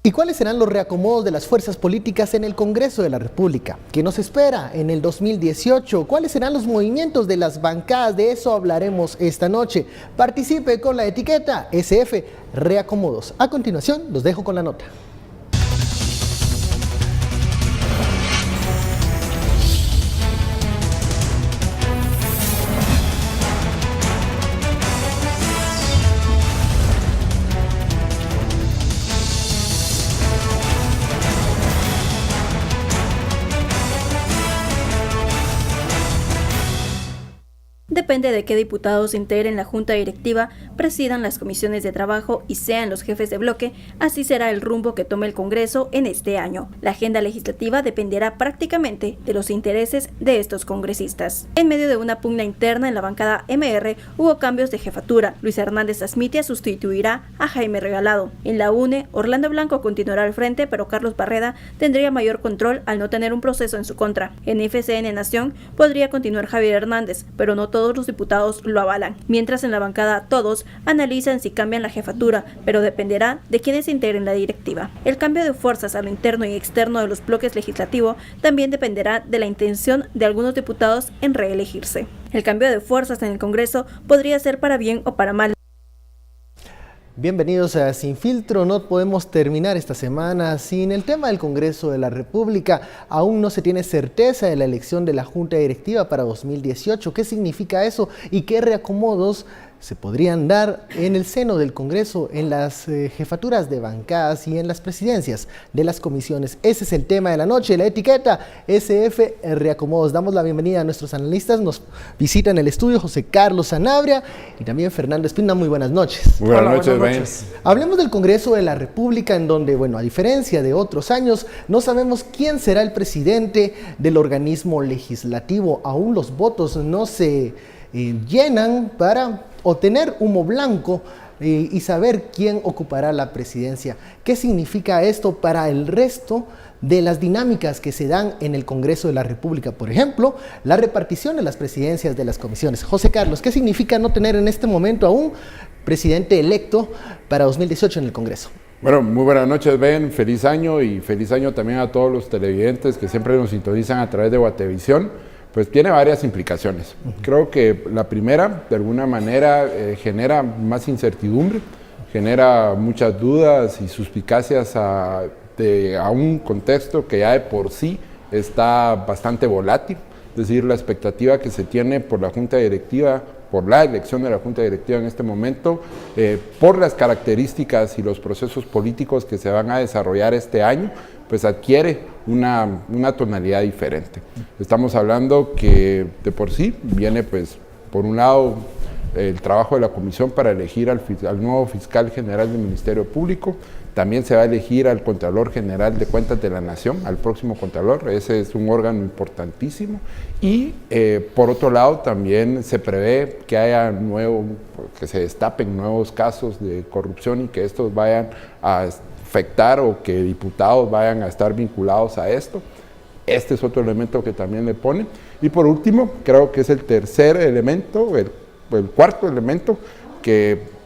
¿Y cuáles serán los reacomodos de las fuerzas políticas en el Congreso de la República? ¿Qué nos espera en el 2018? ¿Cuáles serán los movimientos de las bancadas? De eso hablaremos esta noche. Participe con la etiqueta SF Reacomodos. A continuación, los dejo con la nota. Depende de qué diputados integren la Junta Directiva, presidan las comisiones de trabajo y sean los jefes de bloque, así será el rumbo que tome el Congreso en este año. La agenda legislativa dependerá prácticamente de los intereses de estos congresistas. En medio de una pugna interna en la bancada MR, hubo cambios de jefatura. Luis Hernández Asmitia sustituirá a Jaime Regalado. En la UNE, Orlando Blanco continuará al frente, pero Carlos Barreda tendría mayor control al no tener un proceso en su contra. En FCN Nación podría continuar Javier Hernández, pero no todos los diputados lo avalan, mientras en la bancada todos analizan si cambian la jefatura, pero dependerá de quienes integren la directiva. El cambio de fuerzas a lo interno y externo de los bloques legislativos también dependerá de la intención de algunos diputados en reelegirse. El cambio de fuerzas en el Congreso podría ser para bien o para mal. Bienvenidos a Sin Filtro. No podemos terminar esta semana sin el tema del Congreso de la República. Aún no se tiene certeza de la elección de la Junta Directiva para 2018. ¿Qué significa eso y qué reacomodos se podrían dar en el seno del Congreso, en las jefaturas de bancadas y en las presidencias de las comisiones? Ese es el tema de la noche, la etiqueta SF Reacomodos. Damos la bienvenida a nuestros analistas. Nos visitan en el estudio José Carlos Sanabria y también Fernando Espina. Muy buenas noches. Muy buenas noches. Hablemos del Congreso de la República, en donde, bueno, a diferencia de otros años, no sabemos quién será el presidente del organismo legislativo. Aún los votos no se llenan para obtener humo blanco y saber quién ocupará la presidencia. ¿Qué significa esto para el resto de las dinámicas que se dan en el Congreso de la República? Por ejemplo, la repartición de las presidencias de las comisiones. José Carlos, ¿qué significa no tener en este momento aún presidente electo para 2018 en el Congreso? Bueno, muy buenas noches, Ben. Feliz año y feliz año también a todos los televidentes que siempre nos sintonizan a través de Guatevisión. Pues tiene varias implicaciones. Creo que la primera, de alguna manera, genera más incertidumbre, genera muchas dudas y suspicacias a un contexto que ya de por sí está bastante volátil. Es decir, la expectativa que se tiene por la Junta Directiva, por la elección de la Junta Directiva en este momento, por las características y los procesos políticos que se van a desarrollar este año, pues adquiere una tonalidad diferente. Estamos hablando que de por sí viene, pues, por un lado, el trabajo de la comisión para elegir al nuevo fiscal general del Ministerio Público. También se va a elegir al Contralor General de Cuentas de la Nación, al próximo Contralor. Ese es un órgano importantísimo. Y por otro lado también se prevé que que se destapen nuevos casos de corrupción y que estos vayan a afectar o que diputados vayan a estar vinculados a esto. Este es otro elemento que también le pone. Y por último, creo que es el tercer elemento, el cuarto elemento que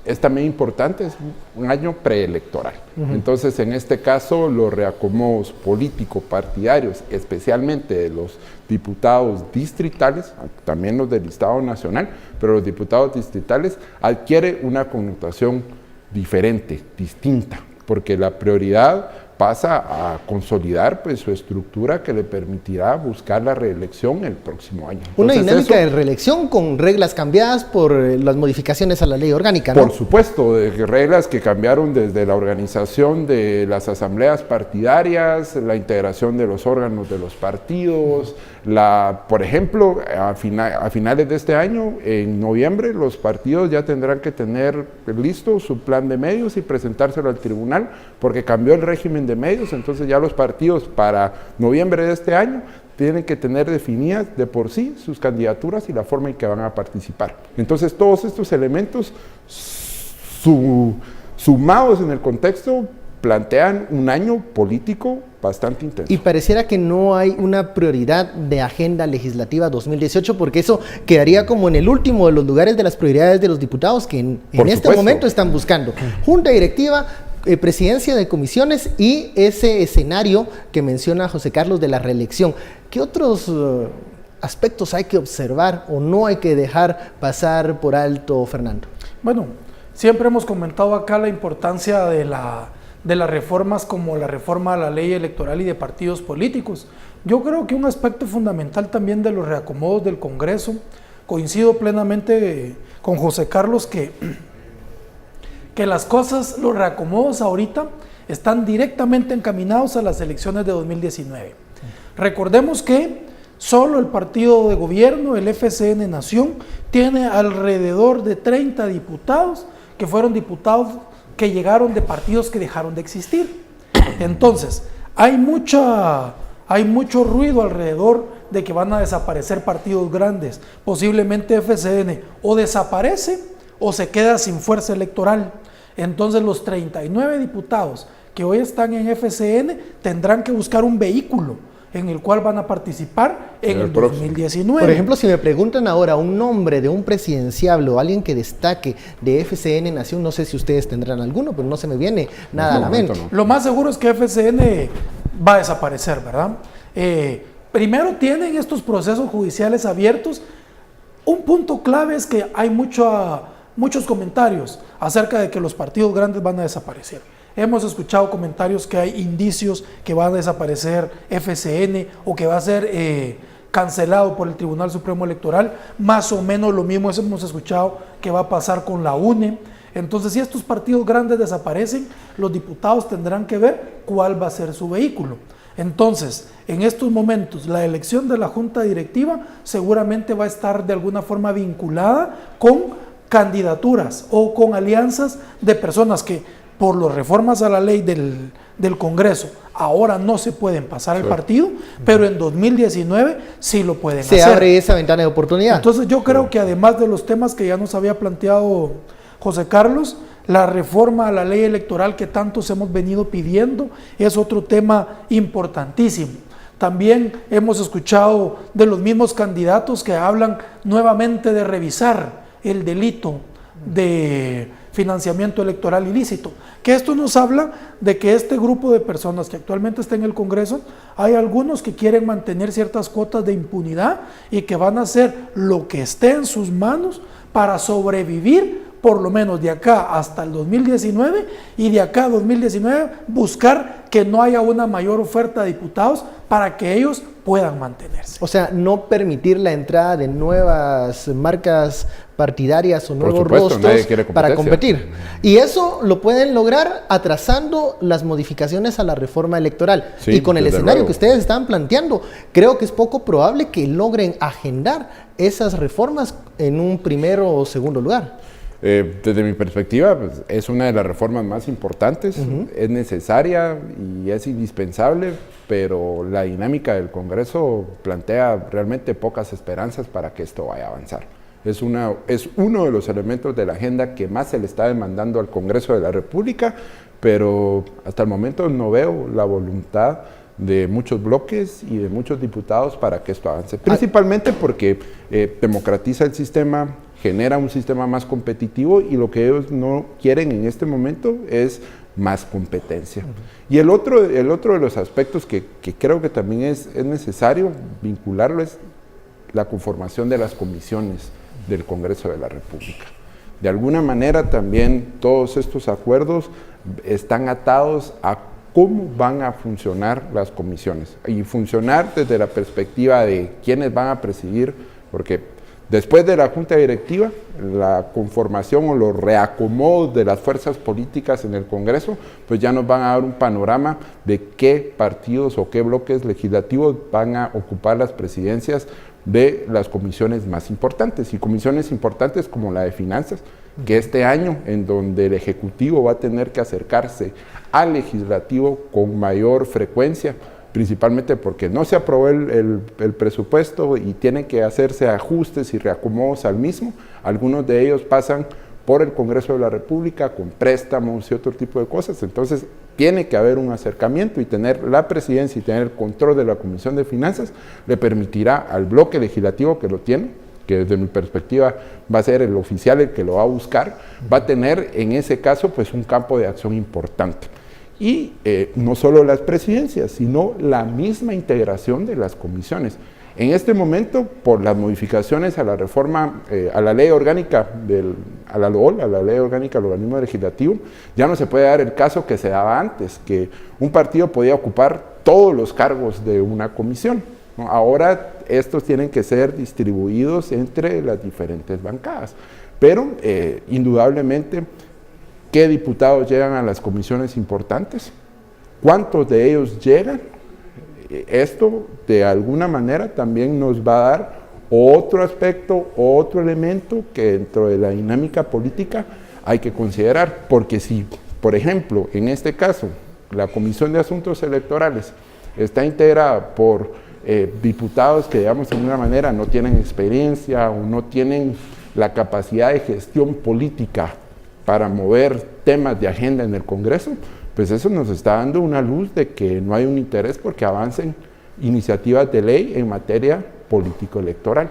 es también importante, es un año preelectoral. Entonces, en este caso, los reacomodos político-partidarios, especialmente de los diputados distritales, también los del Estado Nacional, pero los diputados distritales adquiere una connotación diferente, distinta, porque la prioridad pasa a consolidar, pues, su estructura que le permitirá buscar la reelección el próximo año. Una dinámica de reelección con reglas cambiadas por las modificaciones a la ley orgánica, ¿no? Por supuesto, de reglas que cambiaron desde la organización de las asambleas partidarias, la integración de los órganos de los partidos, por ejemplo, a finales de este año, en noviembre, los partidos ya tendrán que tener listo su plan de medios y presentárselo al tribunal, porque cambió el régimen de medios. Entonces ya los partidos para noviembre de este año tienen que tener definidas de por sí sus candidaturas y la forma en que van a participar. Entonces todos estos elementos sumados en el contexto plantean un año político bastante intenso. Y pareciera que no hay una prioridad de agenda legislativa 2018, porque eso quedaría como en el último de los lugares de las prioridades de los diputados que en este momento están buscando. Junta directiva, presidencia de comisiones y ese escenario que menciona José Carlos de la reelección. ¿Qué otros aspectos hay que observar o no hay que dejar pasar por alto, Fernando? Bueno, siempre hemos comentado acá la importancia de las reformas como la reforma a la ley electoral y de partidos políticos. Yo creo que un aspecto fundamental también de los reacomodos del Congreso, coincido plenamente con José Carlos que las cosas, los reacomodos ahorita están directamente encaminados a las elecciones de 2019. Recordemos que solo el partido de gobierno, el FCN Nación, tiene alrededor de 30 diputados que fueron diputados que llegaron de partidos que dejaron de existir. Entonces, hay mucho ruido alrededor de que van a desaparecer partidos grandes. Posiblemente FCN o desaparece o se queda sin fuerza electoral. Entonces los 39 diputados que hoy están en FCN tendrán que buscar un vehículo en el cual van a participar en el 2019. Por ejemplo, si me preguntan ahora un nombre de un presidenciable o alguien que destaque de FCN Nación, no sé si ustedes tendrán alguno, pero no se me viene nada a la mente. No. Lo más seguro es que FCN va a desaparecer, ¿verdad? Primero tienen estos procesos judiciales abiertos. Un punto clave es que hay muchos comentarios acerca de que los partidos grandes van a desaparecer. Hemos escuchado comentarios que hay indicios que va a desaparecer FCN o que va a ser cancelado por el Tribunal Supremo Electoral. Más o menos lo mismo hemos escuchado que va a pasar con la UNE. Entonces, si estos partidos grandes desaparecen, los diputados tendrán que ver cuál va a ser su vehículo. Entonces, en estos momentos, la elección de la Junta Directiva seguramente va a estar de alguna forma vinculada con candidaturas o con alianzas de personas que por las reformas a la ley del Congreso ahora no se pueden pasar al partido, pero en 2019 sí lo pueden hacer. Se abre esa ventana de oportunidad. Entonces yo creo que además de los temas que ya nos había planteado José Carlos, la reforma a la ley electoral que tantos hemos venido pidiendo es otro tema importantísimo. También hemos escuchado de los mismos candidatos que hablan nuevamente de revisar el delito de financiamiento electoral ilícito, que esto nos habla de que este grupo de personas que actualmente está en el Congreso, hay algunos que quieren mantener ciertas cuotas de impunidad y que van a hacer lo que esté en sus manos para sobrevivir por lo menos de acá hasta el 2019 y de acá a 2019 buscar que no haya una mayor oferta de diputados para que ellos puedan mantenerse. O sea, no permitir la entrada de nuevas marcas partidarias o nuevos rostros para competir. Y eso lo pueden lograr atrasando las modificaciones a la reforma electoral. Sí, y con el escenario que ustedes están planteando, creo que es poco probable que logren agendar esas reformas en un primero o segundo lugar. Desde mi perspectiva, pues, es una de las reformas más importantes, es necesaria y es indispensable, pero la dinámica del Congreso plantea realmente pocas esperanzas para que esto vaya a avanzar. Es uno de los elementos de la agenda que más se le está demandando al Congreso de la República, pero hasta el momento no veo la voluntad de muchos bloques y de muchos diputados para que esto avance, principalmente porque democratiza el sistema, genera un sistema más competitivo y lo que ellos no quieren en este momento es más competencia. Y el otro de los aspectos que creo que también es necesario vincularlo es la conformación de las comisiones del Congreso de la República. De alguna manera también todos estos acuerdos están atados a cómo van a funcionar las comisiones y funcionar desde la perspectiva de quiénes van a presidir, porque después de la Junta Directiva, la conformación o los reacomodos de las fuerzas políticas en el Congreso, pues ya nos van a dar un panorama de qué partidos o qué bloques legislativos van a ocupar las presidencias de las comisiones más importantes, y comisiones importantes como la de Finanzas, que este año en donde el Ejecutivo va a tener que acercarse al Legislativo con mayor frecuencia, principalmente porque no se aprobó el presupuesto y tienen que hacerse ajustes y reacomodos al mismo. Algunos de ellos pasan por el Congreso de la República con préstamos y otro tipo de cosas. Entonces tiene que haber un acercamiento, y tener la presidencia y tener el control de la Comisión de Finanzas le permitirá al bloque legislativo que lo tiene, que desde mi perspectiva va a ser el oficial el que lo va a buscar, va a tener en ese caso pues un campo de acción importante. Y no solo las presidencias, sino la misma integración de las comisiones. En este momento, por las modificaciones a la reforma, a la ley orgánica, a la LOL, a la ley orgánica del organismo legislativo, ya no se puede dar el caso que se daba antes, que un partido podía ocupar todos los cargos de una comisión, ¿no? Ahora estos tienen que ser distribuidos entre las diferentes bancadas, pero indudablemente, ¿qué diputados llegan a las comisiones importantes? ¿Cuántos de ellos llegan? Esto de alguna manera también nos va a dar otro aspecto, otro elemento que dentro de la dinámica política hay que considerar, porque si, por ejemplo, en este caso, la Comisión de Asuntos Electorales está integrada por diputados que, digamos, de alguna manera no tienen experiencia o no tienen la capacidad de gestión política para mover temas de agenda en el Congreso, pues eso nos está dando una luz de que no hay un interés porque avancen iniciativas de ley en materia político-electoral.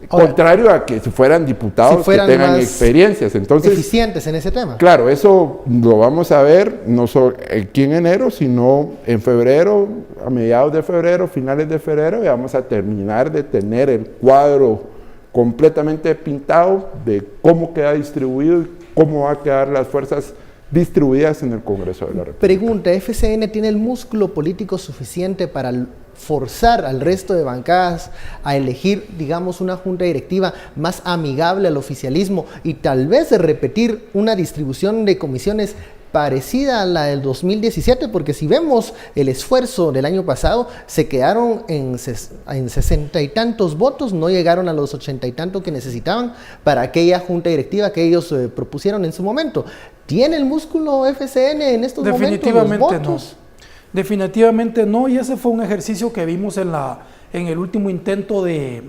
Contrario a que si fueran diputados que tengan experiencias. Entonces, eficientes en ese tema. Claro, eso lo vamos a ver no solo aquí en enero, sino en febrero, a mediados de febrero, finales de febrero, y vamos a terminar de tener el cuadro completamente pintado de cómo queda distribuido y cómo va a quedar las fuerzas distribuidas en el Congreso de la República. Pregunta, ¿FCN tiene el músculo político suficiente para forzar al resto de bancadas a elegir, digamos, una junta directiva más amigable al oficialismo y tal vez repetir una distribución de comisiones parecida a la del 2017? Porque si vemos el esfuerzo del año pasado, se quedaron en 60 y tantos votos, no llegaron a los 80 y tantos que necesitaban para aquella junta directiva que ellos propusieron en su momento. ¿Tiene el músculo FCN en estos momentos los votos? No. Definitivamente no, y ese fue un ejercicio que vimos en el último intento de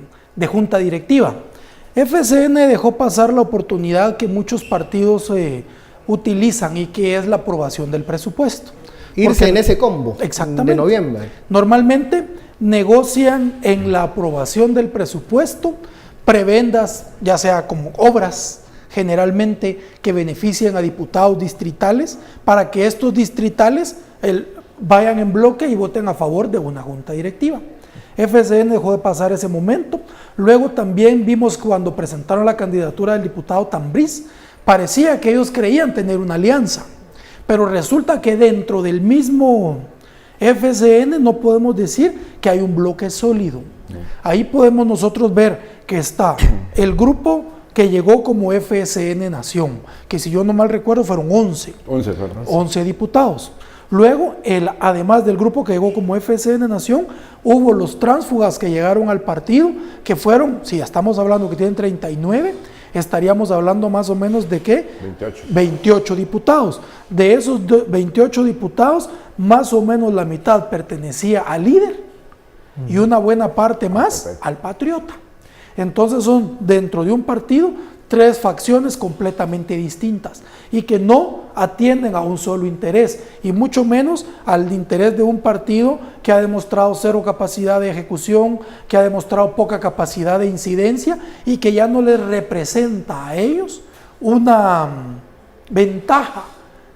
junta directiva. FCN dejó pasar la oportunidad que muchos partidos utilizan y que es la aprobación del presupuesto. Irse en ese combo de noviembre. Normalmente negocian en la aprobación del presupuesto prebendas, ya sea como obras, generalmente que benefician a diputados distritales, para que estos distritales vayan en bloque y voten a favor de una junta directiva. FCN dejó de pasar ese momento. Luego también vimos cuando presentaron la candidatura del diputado Tambriz, parecía que ellos creían tener una alianza, pero resulta que dentro del mismo FCN no podemos decir que hay un bloque sólido. Ahí podemos nosotros ver que está el grupo que llegó como FCN Nación, que si yo no mal recuerdo fueron 11 diputados. Luego, además del grupo que llegó como FCN Nación, hubo los tránsfugas que llegaron al partido, que fueron, si estamos hablando que tienen 39, estaríamos hablando más o menos de ¿qué? 28 diputados. De esos 28 diputados, más o menos la mitad pertenecía al líder y una buena parte más al patriota. Entonces son dentro de un partido 3 facciones completamente distintas y que no atienden a un solo interés y mucho menos al interés de un partido que ha demostrado cero capacidad de ejecución, que ha demostrado poca capacidad de incidencia y que ya no les representa a ellos una ventaja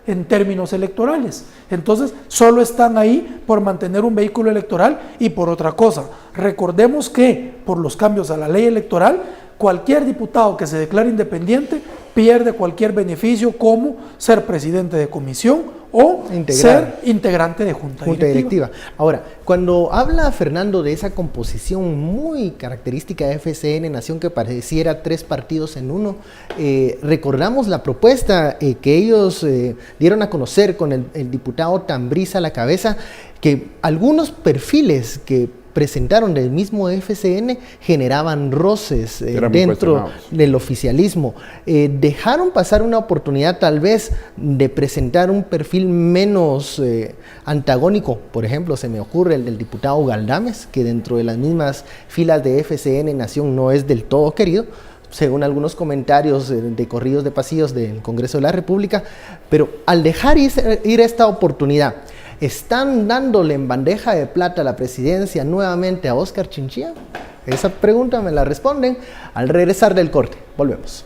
en términos electorales. Entonces solo están ahí por mantener un vehículo electoral y por otra cosa. Recordemos que por los cambios a la ley electoral, cualquier diputado que se declare independiente pierde cualquier beneficio como ser presidente de comisión o ser integrante de junta directiva. Ahora, cuando habla Fernando de esa composición muy característica de FCN Nación que pareciera 3 partidos en uno, recordamos la propuesta que ellos dieron a conocer con el diputado Tambriz a la cabeza, que algunos perfiles que presentaron del mismo FCN generaban roces dentro del oficialismo. Dejaron pasar una oportunidad tal vez de presentar un perfil menos antagónico. Por ejemplo, se me ocurre el del diputado Galdames, que dentro de las mismas filas de FCN Nación no es del todo querido, según algunos comentarios de corridos de pasillos del Congreso de la República, pero al dejar ir esta oportunidad, ¿están dándole en bandeja de plata la presidencia nuevamente a Óscar Chinchilla? Esa pregunta me la responden al regresar del corte. Volvemos.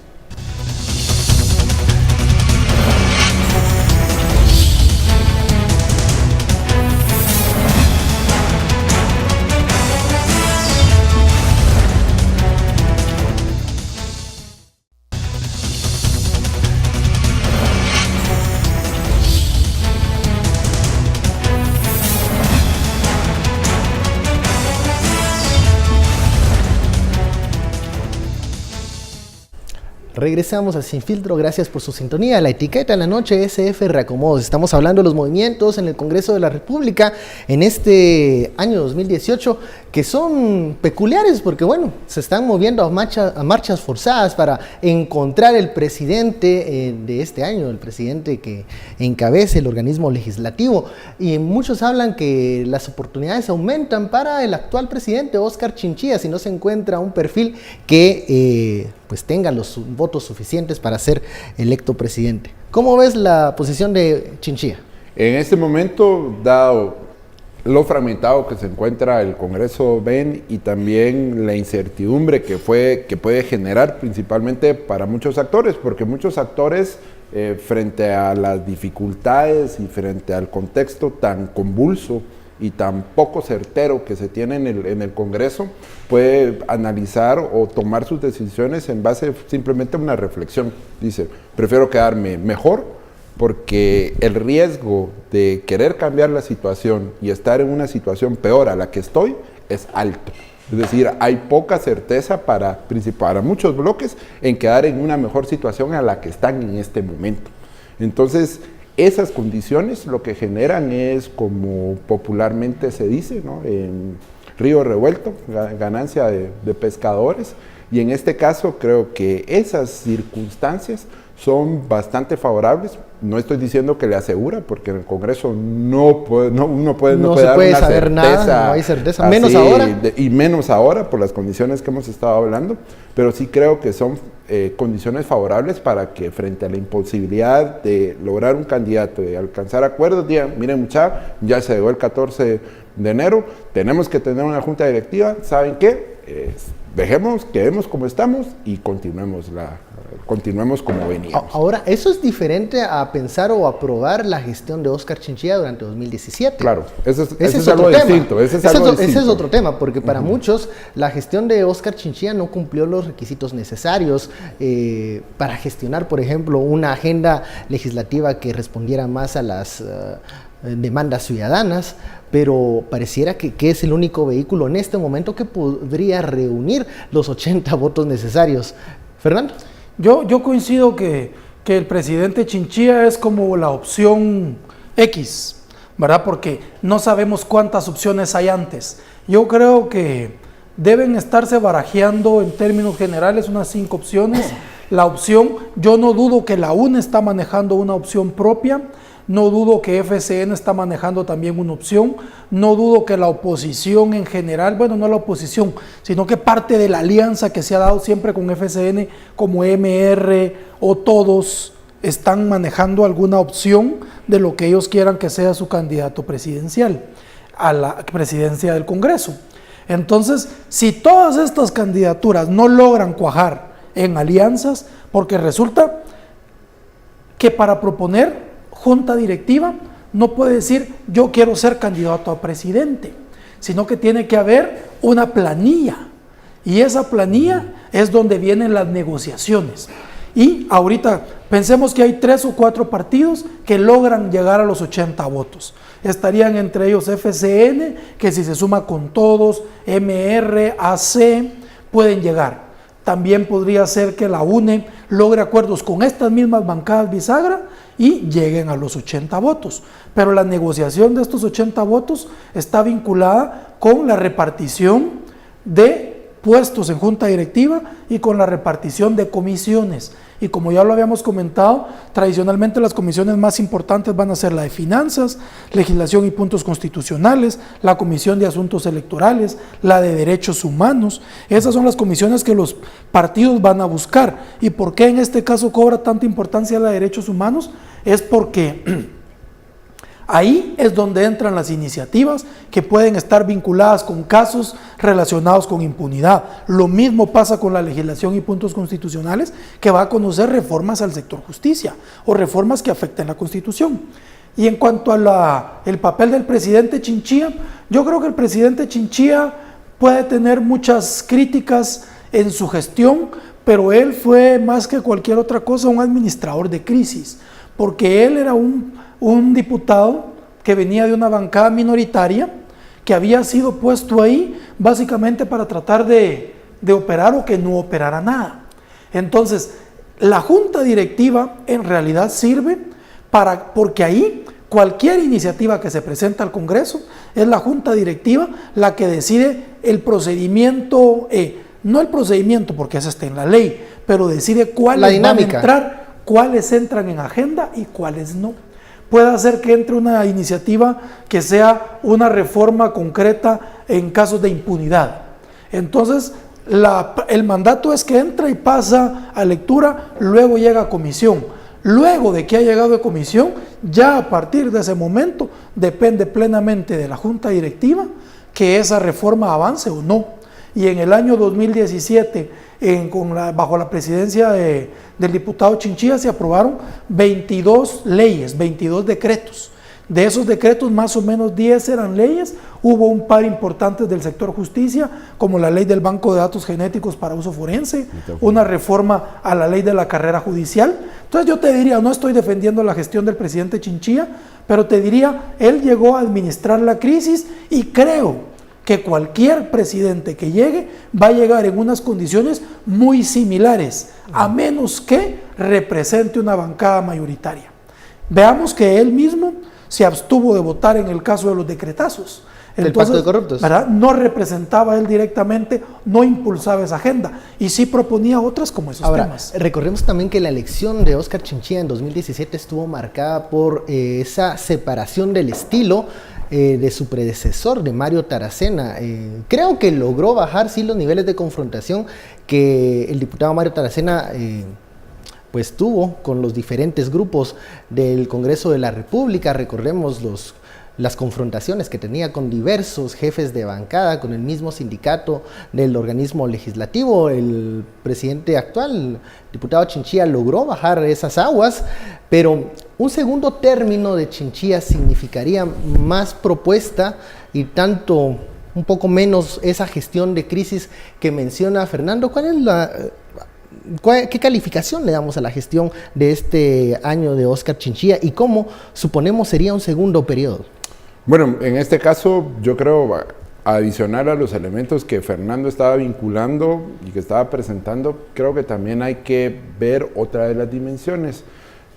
Regresamos a Sin Filtro, gracias por su sintonía. La etiqueta en la noche SF Reacomodos. Estamos hablando de los movimientos en el Congreso de la República en este año 2018 que son peculiares porque, bueno, se están moviendo a marchas forzadas para encontrar el presidente de este año, el presidente que encabece el organismo legislativo. Y muchos hablan que las oportunidades aumentan para el actual presidente, Óscar Chinchilla, si no se encuentra un perfil que pues tenga los votos suficientes para ser electo presidente. ¿Cómo ves la posición de Chinchilla? En este momento, dado lo fragmentado que se encuentra el Congreso BEN y también la incertidumbre que puede generar principalmente para muchos actores, porque muchos actores frente a las dificultades y frente al contexto tan convulso y tan poco certero que se tiene en el Congreso, puede analizar o tomar sus decisiones en base simplemente a una reflexión. Dice, prefiero quedarme mejor porque el riesgo de querer cambiar la situación y estar en una situación peor a la que estoy es alto. Es decir, hay poca certeza para muchos bloques en quedar en una mejor situación a la que están en este momento. Entonces, esas condiciones lo que generan es, como popularmente se dice, ¿no?, en río revuelto, ganancia de pescadores, y en este caso creo que esas circunstancias son bastante favorables. No estoy diciendo que le asegura, porque en el Congreso no puede dar una saber nada, no hay certeza, menos así, ahora. Y menos ahora por las condiciones que hemos estado hablando, pero sí creo que son condiciones favorables para que frente a la imposibilidad de lograr un candidato, de alcanzar acuerdos, digan, miren muchachos, ya se llegó el 14 de enero, tenemos que tener una junta directiva, ¿saben qué? Quedemos como estamos y continuemos como veníamos. Ahora, eso es diferente a pensar o aprobar la gestión de Óscar Chinchilla durante 2017. Claro, ese es algo distinto. Ese es otro tema, porque para muchos la gestión de Óscar Chinchilla no cumplió los requisitos necesarios para gestionar, por ejemplo, una agenda legislativa que respondiera más a las demandas ciudadanas, pero pareciera que es el único vehículo en este momento que podría reunir los 80 votos necesarios. Fernando. Yo coincido que el presidente Chinchilla es como la opción X, ¿verdad? Porque no sabemos cuántas opciones hay antes. Yo creo que deben estarse barajeando en términos generales unas 5 opciones. La opción, yo no dudo que la UNE está manejando una opción propia, no dudo que FCN está manejando también una opción, no dudo que la oposición en general, bueno, no la oposición, sino que parte de la alianza que se ha dado siempre con FCN, como MR o todos, están manejando alguna opción de lo que ellos quieran que sea su candidato presidencial a la presidencia del Congreso. Entonces, si todas estas candidaturas no logran cuajar en alianzas, porque resulta que para proponer junta directiva no puede decir yo quiero ser candidato a presidente, sino que tiene que haber una planilla, y esa planilla es donde vienen las negociaciones. Y ahorita pensemos que hay 3 o 4 partidos que logran llegar a los 80 votos. Estarían entre ellos FCN, que si se suma con todos, MR, AC, pueden llegar. También podría ser que la UNE logre acuerdos con estas mismas bancadas bisagra y lleguen a los 80 votos. Pero la negociación de estos 80 votos está vinculada con la repartición de puestos en junta directiva y con la repartición de comisiones. Y como ya lo habíamos comentado, tradicionalmente las comisiones más importantes van a ser la de Finanzas, Legislación y Puntos Constitucionales, la Comisión de Asuntos Electorales, la de Derechos Humanos. Esas son las comisiones que los partidos van a buscar. ¿Y por qué en este caso cobra tanta importancia la de Derechos Humanos? Es porque Ahí es donde entran las iniciativas que pueden estar vinculadas con casos relacionados con impunidad. Lo mismo pasa con la legislación y puntos constitucionales, que va a conocer reformas al sector justicia o reformas que afecten la Constitución. Y en cuanto a el papel del presidente Chinchilla, yo creo que el presidente Chinchilla puede tener muchas críticas en su gestión, pero él fue más que cualquier otra cosa un administrador de crisis, porque él era un diputado que venía de una bancada minoritaria, que había sido puesto ahí básicamente para tratar de operar o que no operara nada. Entonces, la junta directiva en realidad sirve porque ahí cualquier iniciativa que se presenta al Congreso es la junta directiva la que decide el procedimiento, no el procedimiento porque ese está en la ley, pero decide cuáles van a entrar, cuáles entran en agenda y cuáles no. Puede hacer que entre una iniciativa que sea una reforma concreta en casos de impunidad. Entonces, el mandato es que entra y pasa a lectura, luego llega a comisión. Luego de que ha llegado a comisión, ya a partir de ese momento depende plenamente de la junta directiva que esa reforma avance o no. Y en el año 2017, bajo la presidencia del diputado Chinchilla, se aprobaron 22 leyes, 22 decretos. De esos decretos, más o menos 10 eran leyes. Hubo un par importantes del sector justicia, como la ley del Banco de Datos Genéticos para uso forense, una reforma a la ley de la carrera judicial. Entonces yo te diría, no estoy defendiendo la gestión del presidente Chinchilla, pero te diría, él llegó a administrar la crisis y creo que cualquier presidente que llegue va a llegar en unas condiciones muy similares, a menos que represente una bancada mayoritaria. Veamos que él mismo se abstuvo de votar en el caso de los decretazos. Entonces, ¿el pacto de corruptos? ¿verdad? No representaba él directamente, no impulsaba esa agenda y sí proponía otras como esos temas. Recordemos también que la elección de Óscar Chinchilla en 2017 estuvo marcada por esa separación del estilo de su predecesor, de Mario Taracena. Creo que logró bajar sí los niveles de confrontación que el diputado Mario Taracena pues tuvo con los diferentes grupos del Congreso de la República. Recordemos las confrontaciones que tenía con diversos jefes de bancada, con el mismo sindicato del organismo legislativo. El presidente actual, el diputado Chinchilla, logró bajar esas aguas, pero un segundo término de Chinchilla significaría más propuesta y tanto un poco menos esa gestión de crisis que menciona Fernando. ¿Qué calificación le damos a la gestión de este año de Óscar Chinchilla y cómo suponemos sería un segundo periodo? Bueno, en este caso yo creo, adicional a los elementos que Fernando estaba vinculando y que estaba presentando, creo que también hay que ver otra de las dimensiones,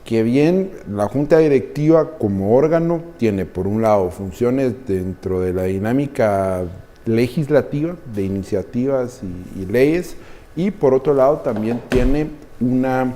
que bien la Junta Directiva como órgano tiene por un lado funciones dentro de la dinámica legislativa de iniciativas y leyes, y por otro lado también tiene una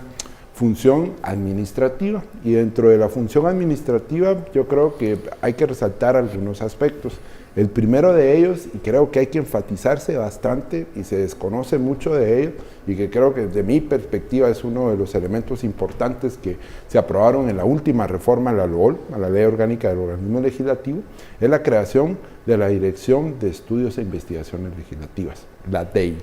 función administrativa, y dentro de la función administrativa yo creo que hay que resaltar algunos aspectos. El primero de ellos, y creo que hay que enfatizarse bastante y se desconoce mucho de ello, y que creo que desde mi perspectiva es uno de los elementos importantes que se aprobaron en la última reforma a la LOL, a la Ley Orgánica del Organismo Legislativo, es la creación de la Dirección de Estudios e Investigaciones Legislativas, la DEI.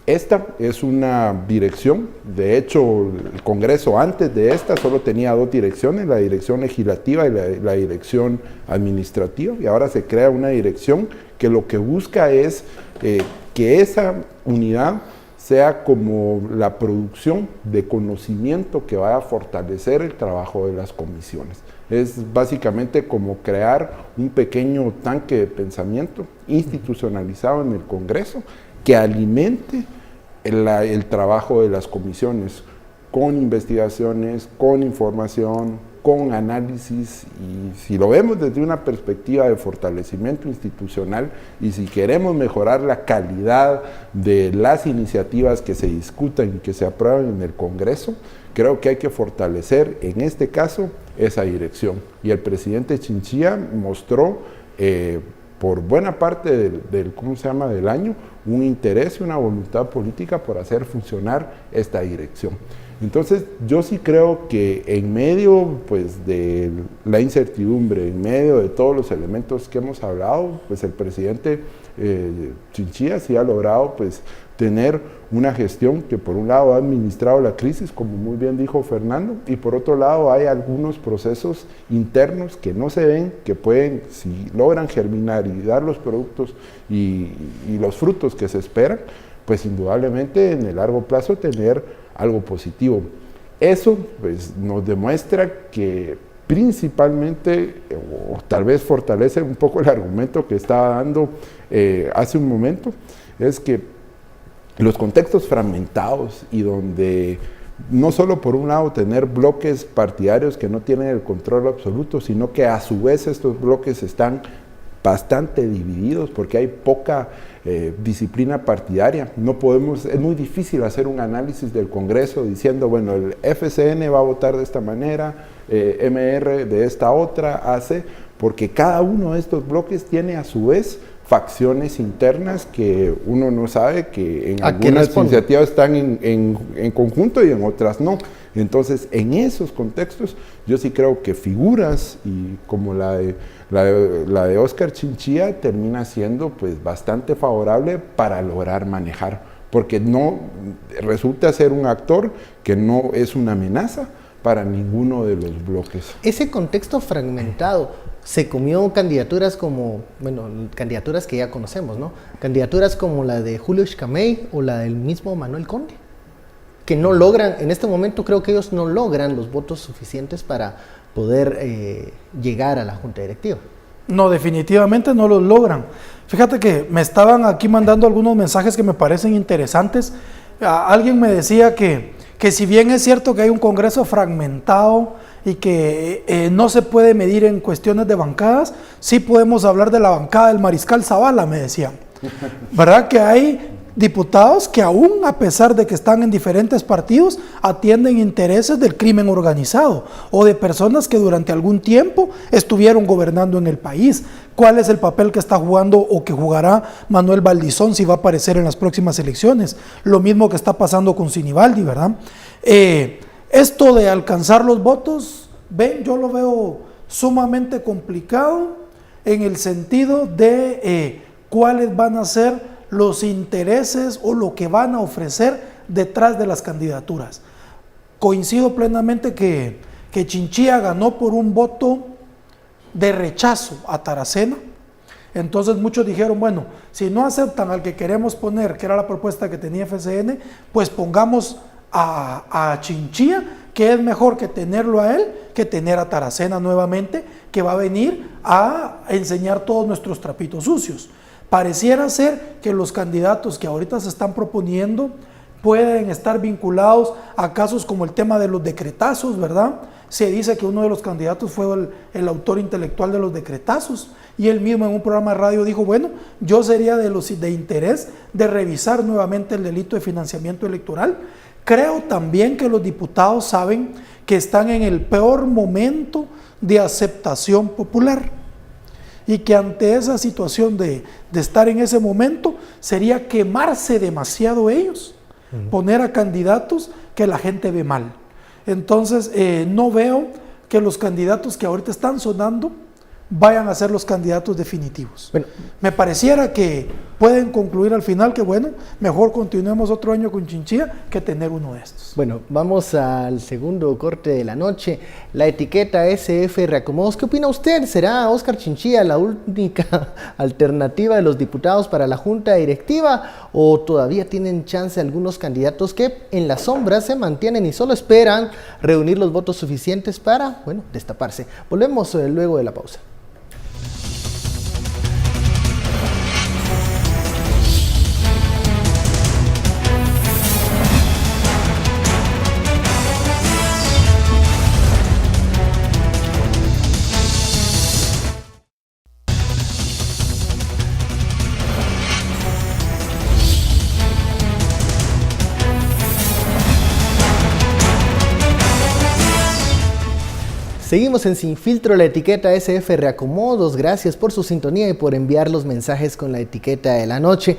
Esta es una dirección, de hecho el Congreso antes de esta solo tenía dos direcciones, la dirección legislativa y la dirección administrativa, y ahora se crea una dirección que lo que busca es que esa unidad sea como la producción de conocimiento que vaya a fortalecer el trabajo de las comisiones. Es básicamente como crear un pequeño tanque de pensamiento institucionalizado en el Congreso que alimente el trabajo de las comisiones con investigaciones, con información, con análisis, y si lo vemos desde una perspectiva de fortalecimiento institucional y si queremos mejorar la calidad de las iniciativas que se discutan y que se aprueban en el Congreso, creo que hay que fortalecer en este caso esa dirección, y el presidente Chinchilla mostró por buena parte del año, un interés y una voluntad política por hacer funcionar esta dirección. Entonces, yo sí creo que en medio pues, de la incertidumbre, en medio de todos los elementos que hemos hablado, pues el presidente Chinchilla sí ha logrado pues, tener una gestión que por un lado ha administrado la crisis, como muy bien dijo Fernando, y por otro lado hay algunos procesos internos que no se ven, que pueden, si logran germinar y dar los productos y los frutos que se esperan, pues indudablemente en el largo plazo tener algo positivo. Eso pues, nos demuestra que principalmente, o tal vez fortalece un poco el argumento que estaba dando hace un momento, es que los contextos fragmentados y donde no solo por un lado tener bloques partidarios que no tienen el control absoluto, sino que a su vez estos bloques están bastante divididos porque hay poca disciplina partidaria. No podemos, es muy difícil hacer un análisis del Congreso diciendo, bueno, el FCN va a votar de esta manera, MR de esta otra, AC, porque cada uno de estos bloques tiene a su vez facciones internas que uno no sabe, que en algunas iniciativas están en conjunto y en otras no. Entonces, en esos contextos, yo sí creo que figuras y como la de Óscar Chinchilla termina siendo pues bastante favorable para lograr manejar, porque no resulta ser un actor que no es una amenaza para ninguno de los bloques. Ese contexto fragmentado se comió candidaturas como, bueno, candidaturas que ya conocemos, ¿no? Candidaturas como la de Julio Xcamey o la del mismo Manuel Conde, que no logran, en este momento creo que ellos no logran los votos suficientes para poder llegar a la junta directiva. No, definitivamente no los logran. Fíjate que me estaban aquí mandando algunos mensajes que me parecen interesantes. Alguien me decía que si bien es cierto que hay un Congreso fragmentado y que no se puede medir en cuestiones de bancadas, sí podemos hablar de la bancada del Mariscal Zavala, me decían. ¿Verdad que hay diputados que aún a pesar de que están en diferentes partidos atienden intereses del crimen organizado o de personas que durante algún tiempo estuvieron gobernando en el país? ¿Cuál es el papel que está jugando o que jugará Manuel Valdizón si va a aparecer en las próximas elecciones? Lo mismo que está pasando con Sinibaldi, ¿verdad? Esto de alcanzar los votos, ven, yo lo veo sumamente complicado en el sentido de cuáles van a ser los intereses o lo que van a ofrecer detrás de las candidaturas. Coincido plenamente que Chinchilla ganó por un voto de rechazo a Taracena. Entonces muchos dijeron, bueno, si no aceptan al que queremos poner, que era la propuesta que tenía FCN, pues pongamos a Chinchilla, que es mejor que tenerlo a él que tener a Taracena nuevamente, que va a venir a enseñar todos nuestros trapitos sucios. Pareciera ser que los candidatos que ahorita se están proponiendo pueden estar vinculados a casos como el tema de los decretazos, ¿verdad? Se dice que uno de los candidatos fue el autor intelectual de los decretazos, y él mismo en un programa de radio dijo, bueno, yo sería de interés de revisar nuevamente el delito de financiamiento electoral. Creo también que los diputados saben que están en el peor momento de aceptación popular, y que ante esa situación de estar en ese momento sería quemarse demasiado ellos, poner a candidatos que la gente ve mal. Entonces no veo que los candidatos que ahorita están sonando vayan a ser los candidatos definitivos. Bueno, me pareciera que pueden concluir al final que bueno, mejor continuemos otro año con Chinchilla que tener uno de estos. Bueno, vamos al segundo corte de la noche. La etiqueta SF Reacomodos. ¿Qué opina usted? ¿Será Óscar Chinchilla la única alternativa de los diputados para la junta directiva? ¿O todavía tienen chance algunos candidatos que en la sombra se mantienen y solo esperan reunir los votos suficientes para, bueno, destaparse? Volvemos luego de la pausa. Seguimos en Sin Filtro, la etiqueta SF Reacomodos. Gracias por su sintonía y por enviar los mensajes con la etiqueta de la noche.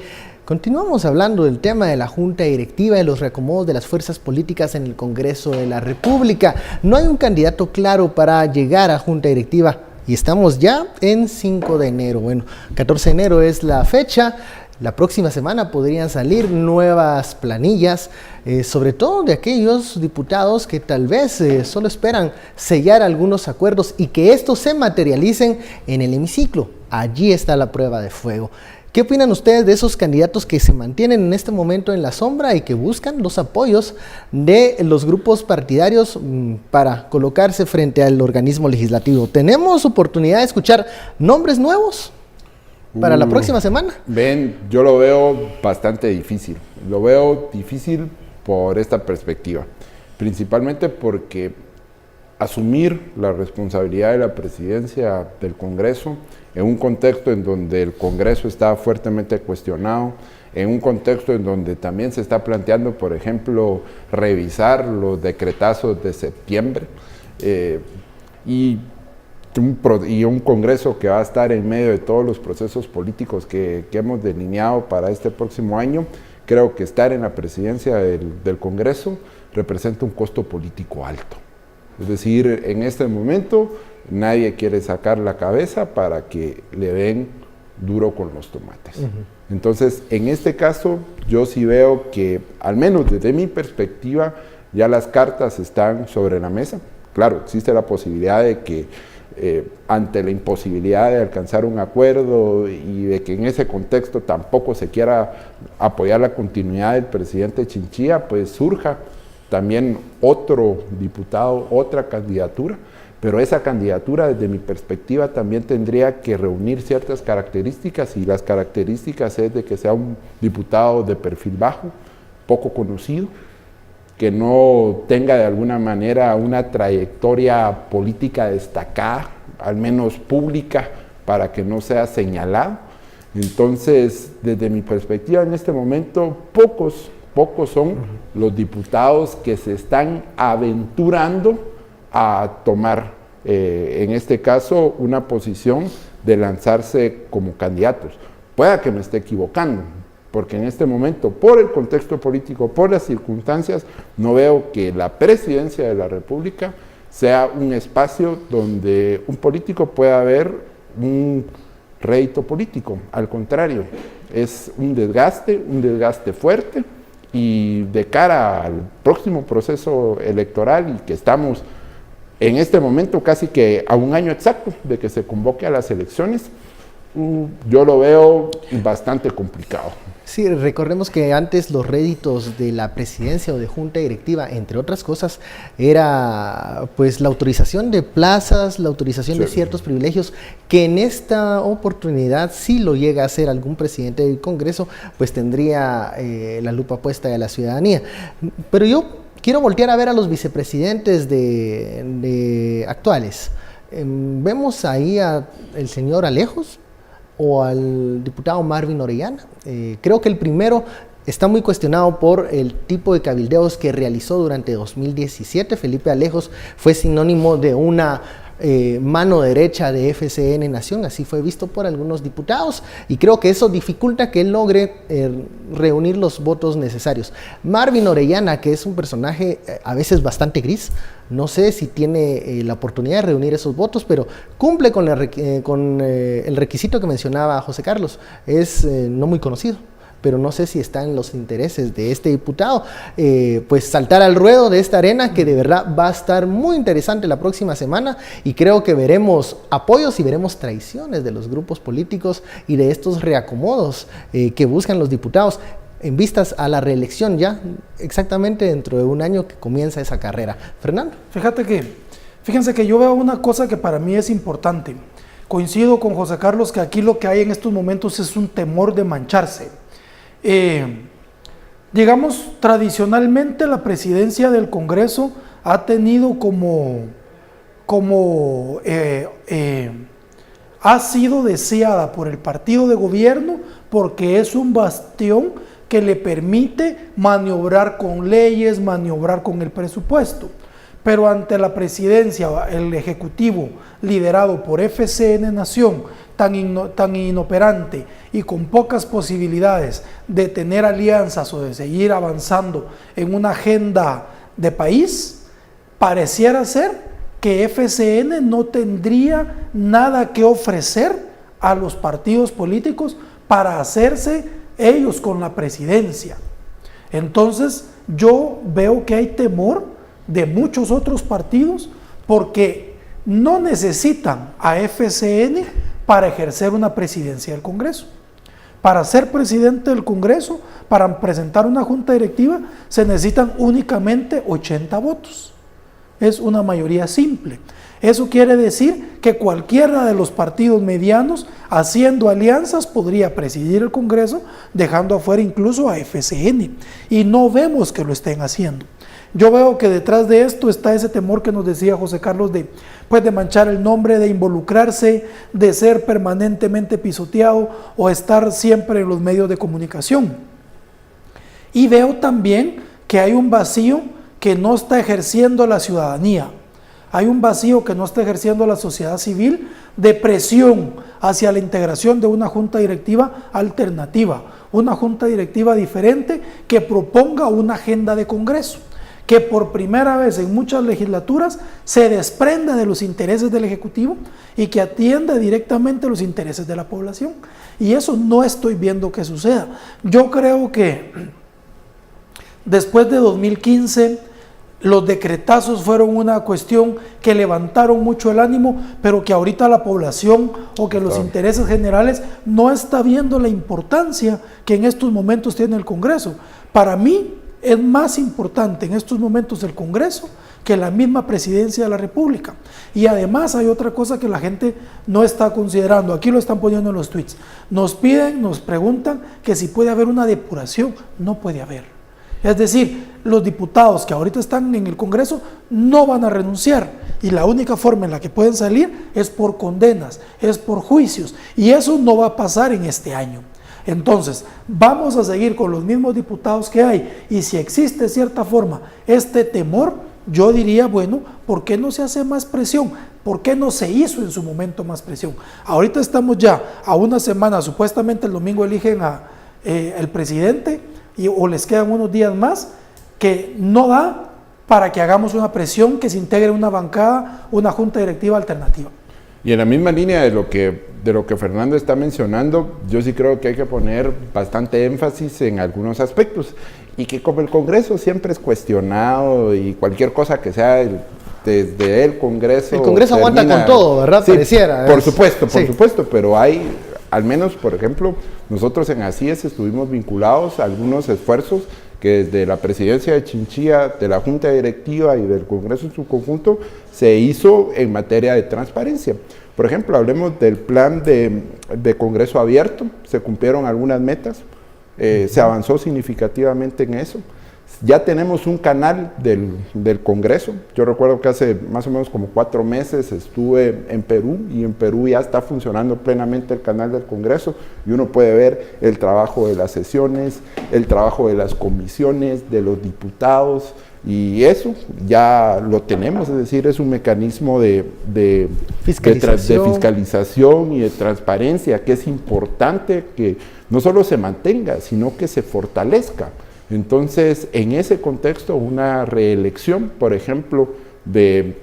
Continuamos hablando del tema de la Junta Directiva, de los reacomodos de las fuerzas políticas en el Congreso de la República. No hay un candidato claro para llegar a Junta Directiva y estamos ya en 5 de enero. Bueno, 14 de enero es la fecha. La próxima semana podrían salir nuevas planillas, sobre todo de aquellos diputados que tal vez solo esperan sellar algunos acuerdos y que estos se materialicen en el hemiciclo. Allí está la prueba de fuego. ¿Qué opinan ustedes de esos candidatos que se mantienen en este momento en la sombra y que buscan los apoyos de los grupos partidarios para colocarse frente al organismo legislativo? ¿Tenemos oportunidad de escuchar nombres nuevos para la próxima semana? Yo lo veo bastante difícil. Lo veo difícil por esta perspectiva. Principalmente porque asumir la responsabilidad de la presidencia del Congreso en un contexto en donde el Congreso está fuertemente cuestionado, en un contexto en donde también se está planteando, por ejemplo, revisar los decretazos de septiembre y un Congreso que va a estar en medio de todos los procesos políticos que hemos delineado para este próximo año. Creo que estar en la presidencia del Congreso representa un costo político alto. Es decir, en este momento nadie quiere sacar la cabeza para que le den duro con los tomates. Entonces, en este caso, yo sí veo que, al menos desde mi perspectiva, ya las cartas están sobre la mesa. Claro, existe la posibilidad de que ante la imposibilidad de alcanzar un acuerdo y de que en ese contexto tampoco se quiera apoyar la continuidad del presidente Chinchilla, pues surja también otro diputado, otra candidatura, pero esa candidatura desde mi perspectiva también tendría que reunir ciertas características, y las características es de que sea un diputado de perfil bajo, poco conocido, que no tenga de alguna manera una trayectoria política destacada, al menos pública, para que no sea señalado. Entonces, desde mi perspectiva en este momento, pocos son los diputados que se están aventurando a tomar, en este caso, una posición de lanzarse como candidatos. Pueda que me esté equivocando, porque en este momento, por el contexto político, por las circunstancias, no veo que la presidencia de la República sea un espacio donde un político pueda ver un rédito político. Al contrario, es un desgaste fuerte, y de cara al próximo proceso electoral, y que estamos en este momento casi que a un año exacto de que se convoque a las elecciones, yo lo veo bastante complicado. Sí, recordemos que antes los réditos de la presidencia o de junta directiva, entre otras cosas, era pues la autorización de plazas, la autorización de ciertos privilegios, que en esta oportunidad, si lo llega a hacer algún presidente del Congreso, pues tendría la lupa puesta de la ciudadanía. Pero yo quiero voltear a ver a los vicepresidentes actuales. Vemos ahí al señor Alejos o al diputado Marvin Orellana. Creo que el primero está muy cuestionado por el tipo de cabildeos que realizó durante 2017. Felipe Alejos fue sinónimo de una mano derecha de FCN Nación, así fue visto por algunos diputados, y creo que eso dificulta que él logre reunir los votos necesarios. Marvin Orellana, que es un personaje a veces bastante gris, no sé si tiene la oportunidad de reunir esos votos, pero cumple con el requisito que mencionaba José Carlos, es no muy conocido, pero no sé si está en los intereses de este diputado, pues saltar al ruedo de esta arena, que de verdad va a estar muy interesante la próxima semana, y creo que veremos apoyos y veremos traiciones de los grupos políticos y de estos reacomodos que buscan los diputados en vistas a la reelección ya exactamente dentro de un año que comienza esa carrera. Fernando. Fíjense que yo veo una cosa que para mí es importante. Coincido con José Carlos que aquí lo que hay en estos momentos es un temor de mancharse. Digamos, tradicionalmente la presidencia del Congreso ha tenido ha sido deseada por el partido de gobierno porque es un bastión que le permite maniobrar con leyes, maniobrar con el presupuesto. Pero ante la presidencia, el Ejecutivo liderado por FCN Nación, tan inoperante y con pocas posibilidades de tener alianzas o de seguir avanzando en una agenda de país, pareciera ser que FCN no tendría nada que ofrecer a los partidos políticos para hacerse ellos con la presidencia. Entonces yo veo que hay temor de muchos otros partidos porque no necesitan a FCN para ejercer una presidencia del Congreso. Para ser presidente del Congreso, para presentar una junta directiva, se necesitan únicamente 80 votos. Es una mayoría simple. Eso quiere decir que cualquiera de los partidos medianos, haciendo alianzas, podría presidir el Congreso, dejando afuera incluso a FCN. Y no vemos que lo estén haciendo. Yo veo que detrás de esto está ese temor que nos decía José Carlos de manchar el nombre, de involucrarse, de ser permanentemente pisoteado o estar siempre en los medios de comunicación. Y veo también que hay un vacío que no está ejerciendo la ciudadanía. Hay un vacío que no está ejerciendo la sociedad civil de presión hacia la integración de una junta directiva alternativa, una junta directiva diferente que proponga una agenda de Congreso, que por primera vez en muchas legislaturas se desprenda de los intereses del Ejecutivo y que atienda directamente los intereses de la población. Y eso no estoy viendo que suceda. Yo creo que después de 2015, los decretazos fueron una cuestión que levantaron mucho el ánimo, pero que ahorita la población o que los intereses generales no está viendo la importancia que en estos momentos tiene el Congreso. Para mí es más importante en estos momentos el Congreso que la misma presidencia de la República. Y además hay otra cosa que la gente no está considerando. Aquí lo están poniendo en los tweets. Nos piden, nos preguntan que si puede haber una depuración. No puede haber. Es decir, los diputados que ahorita están en el Congreso no van a renunciar y la única forma en la que pueden salir es por condenas, es por juicios, y eso no va a pasar en este año. Entonces, vamos a seguir con los mismos diputados que hay, y si existe de cierta forma este temor, yo diría, bueno, ¿por qué no se hace más presión? ¿Por qué no se hizo en su momento más presión? Ahorita estamos ya a una semana, supuestamente el domingo eligen el presidente, o les quedan unos días más, que no da para que hagamos una presión, que se integre una bancada, una junta directiva alternativa. Y en la misma línea de lo que Fernando está mencionando, yo sí creo que hay que poner bastante énfasis en algunos aspectos, y que como el Congreso siempre es cuestionado y cualquier cosa que sea desde el Congreso... El Congreso aguanta con todo, ¿verdad? Sí, pareciera. Por supuesto, pero hay, al menos, por ejemplo, nosotros en ACIES estuvimos vinculados a algunos esfuerzos que desde la presidencia de Chinchilla, de la Junta Directiva y del Congreso en su conjunto, se hizo en materia de transparencia. Por ejemplo, hablemos del plan de Congreso abierto, se cumplieron algunas metas, se avanzó significativamente en eso. Ya tenemos un canal del Congreso. Yo recuerdo que hace más o menos como 4 meses estuve en Perú, y en Perú ya está funcionando plenamente el canal del Congreso, y uno puede ver el trabajo de las sesiones, el trabajo de las comisiones, de los diputados, y eso ya lo tenemos. Es decir, es un mecanismo de fiscalización y de transparencia que es importante que no solo se mantenga, sino que se fortalezca. Entonces, en ese contexto, una reelección, por ejemplo, de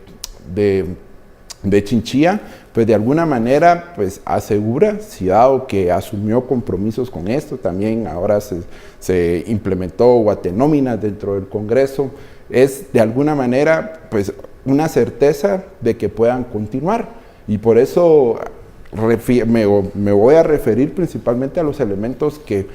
Chinchilla, pues de alguna manera pues asegura, si dado que asumió compromisos con esto, también ahora se implementó guatenóminas dentro del Congreso, es de alguna manera pues una certeza de que puedan continuar. Y por eso me voy a referir principalmente a los elementos que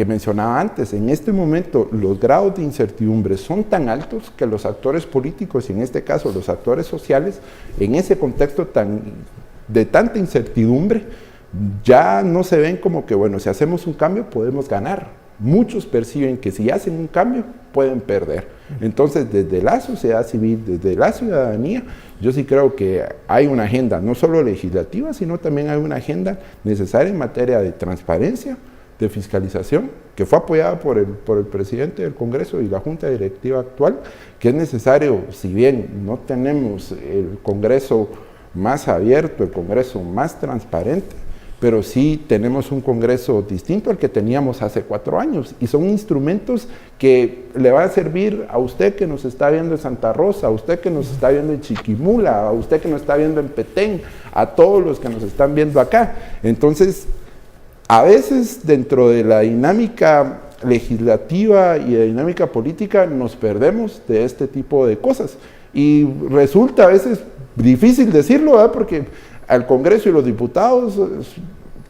mencionaba antes. En este momento los grados de incertidumbre son tan altos que los actores políticos, y en este caso los actores sociales, en ese contexto de tanta incertidumbre, ya no se ven como que, bueno, si hacemos un cambio podemos ganar. Muchos perciben que si hacen un cambio pueden perder. Entonces, desde la sociedad civil, desde la ciudadanía, yo sí creo que hay una agenda no solo legislativa, sino también hay una agenda necesaria en materia de transparencia, de fiscalización, que fue apoyada por el presidente del Congreso y la Junta Directiva actual, que es necesario, si bien no tenemos el Congreso más abierto, el Congreso más transparente, pero sí tenemos un Congreso distinto al que teníamos hace 4 años, y son instrumentos que le van a servir a usted que nos está viendo en Santa Rosa, a usted que nos está viendo en Chiquimula, a usted que nos está viendo en Petén, a todos los que nos están viendo acá. Entonces, a veces dentro de la dinámica legislativa y de dinámica política nos perdemos de este tipo de cosas, y resulta a veces difícil decirlo, ¿verdad? Porque al Congreso y los diputados,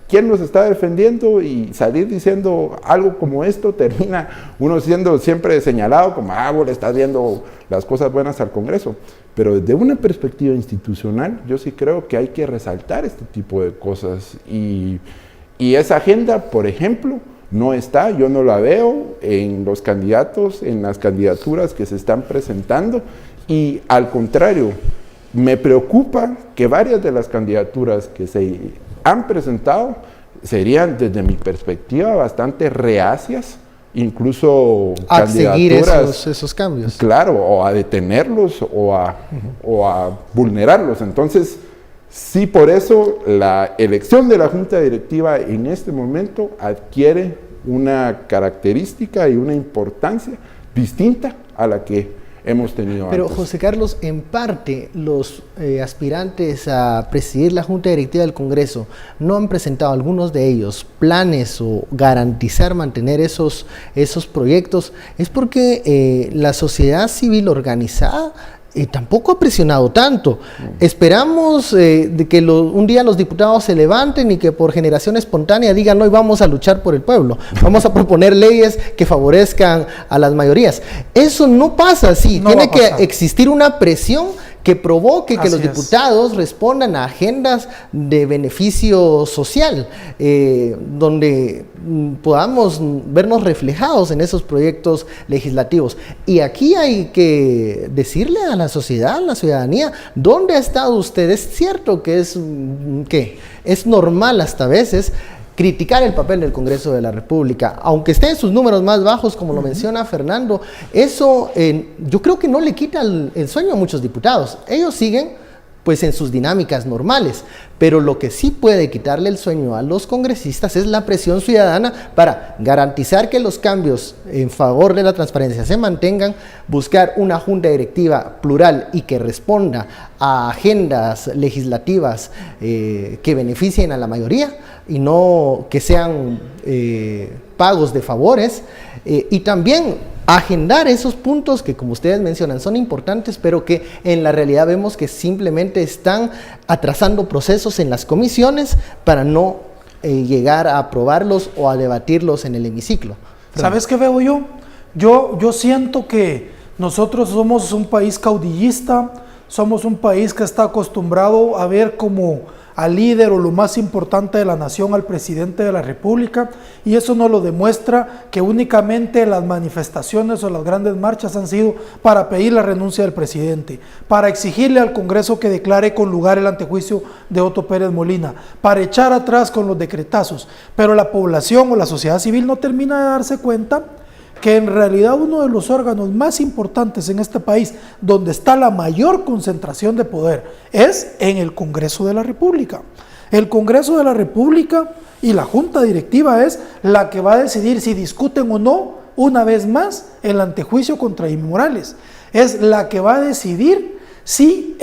¿quién nos está defendiendo? Y salir diciendo algo como esto, termina uno siendo siempre señalado como, vos le estás viendo las cosas buenas al Congreso. Pero desde una perspectiva institucional, yo sí creo que hay que resaltar este tipo de cosas, y esa agenda, por ejemplo, no está, yo no la veo en los candidatos, en las candidaturas que se están presentando, y al contrario, me preocupa que varias de las candidaturas que se han presentado serían, desde mi perspectiva, bastante reacias, incluso a seguir candidaturas, esos cambios. Claro, o a detenerlos o a vulnerarlos. Entonces, sí, por eso la elección de la Junta Directiva en este momento adquiere una característica y una importancia distinta a la que hemos tenido Pero antes. José Carlos, en parte los aspirantes a presidir la Junta Directiva del Congreso no han presentado, algunos de ellos, planes o garantizar mantener esos proyectos, es porque la sociedad civil organizada tampoco ha presionado tanto. Esperamos de que un día los diputados se levanten y que por generación espontánea digan, hoy vamos a luchar por el pueblo, vamos a proponer leyes que favorezcan a las mayorías. Eso no pasa así, tiene que existir una presión que provoque que los diputados respondan a agendas de beneficio social, donde podamos vernos reflejados en esos proyectos legislativos. Y aquí hay que decirle a la sociedad, a la ciudadanía, ¿dónde ha estado usted? Es cierto que es normal hasta a veces criticar el papel del Congreso de la República, aunque esté en sus números más bajos, como lo menciona Fernando. Eso yo creo que no le quita el sueño a muchos diputados. Ellos siguen pues en sus dinámicas normales, pero lo que sí puede quitarle el sueño a los congresistas es la presión ciudadana para garantizar que los cambios en favor de la transparencia se mantengan, buscar una junta directiva plural y que responda a agendas legislativas que beneficien a la mayoría y no que sean pagos de favores, y también agendar esos puntos que, como ustedes mencionan, son importantes, pero que en la realidad vemos que simplemente están atrasando procesos en las comisiones para no llegar a aprobarlos o a debatirlos en el hemiciclo. ¿Sabes qué veo yo? Yo siento que nosotros somos un país caudillista, somos un país que está acostumbrado a ver como al líder o lo más importante de la nación, al presidente de la República, y eso nos lo demuestra que únicamente las manifestaciones o las grandes marchas han sido para pedir la renuncia del presidente, para exigirle al Congreso que declare con lugar el antejuicio de Otto Pérez Molina, para echar atrás con los decretazos, pero la población o la sociedad civil no termina de darse cuenta que en realidad uno de los órganos más importantes en este país, donde está la mayor concentración de poder, es en el Congreso de la República. El Congreso de la República y la Junta Directiva es la que va a decidir si discuten o no, una vez más, el antejuicio contra Jimmy Morales. Es la que va a decidir si